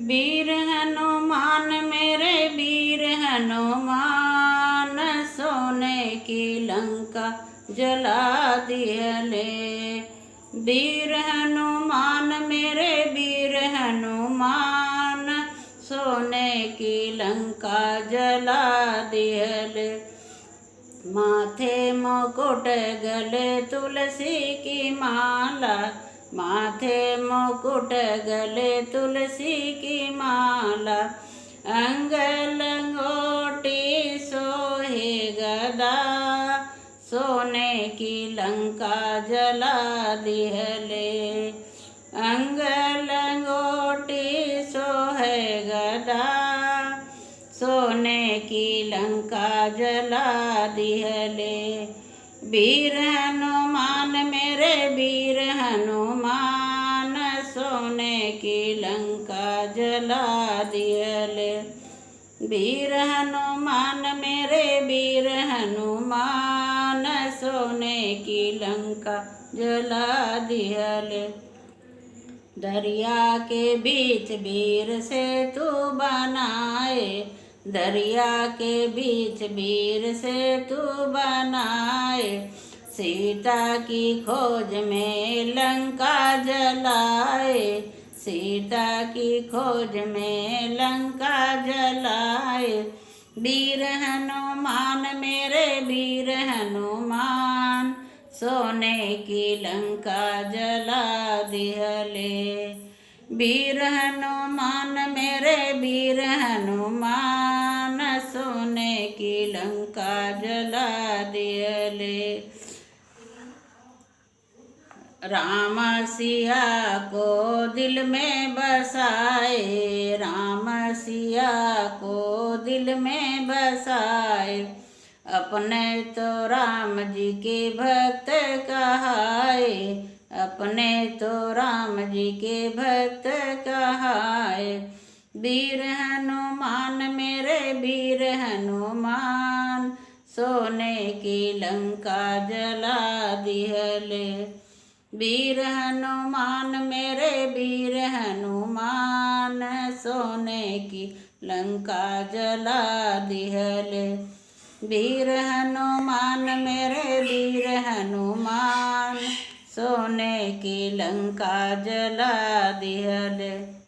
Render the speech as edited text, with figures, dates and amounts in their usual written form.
वीर हनुमान मेरे वीर हनुमान, सोने की लंका जला दिहले। वीर हनुमान मेरे वीर हनुमान, सोने की लंका जला दिहले। माथे मुकुट गले तुलसी की माला, माथे मुकुट गले तुलसी की माला। अंग लंगोटी सोहे गदा, सोने की लंका जला दिहले। अंग लंगोटी सोहे गदा, सोने की लंका जला दिहले। वीर हनुमान मेरे वीर हनुमान, सोने की लंका जला दिहले। वीर हनुमान मेरे वीर हनुमान, सोने की लंका जला दिहले। दरिया के बीच वीर सेतु बनाए, दरिया के बीच वीर सेतु बनाए। सीता की खोज में लंका जलाए, सीता की खोज में लंका जलाए। वीर हनुमान मेरे वीर हनुमान, सोने की लंका जला दिहले। वीर हनुमान मेरे वीर हनुमान, सोने की लंका जला दिहले। राम सिया को दिल में बसाए, राम सिया को दिल में बसाए। अपने तो राम जी के भक्त कहाए, अपने तो राम जी के भक्त कहाए। वीर हनुमान मेरे वीर हनुमान, सोने की लंका जला दिहले। वीर हनुमान मेरे वीर हनुमान, सोने की लंका जला दिहले। वीर हनुमान मेरे वीर हनुमान, सोने की लंका जला दिहले।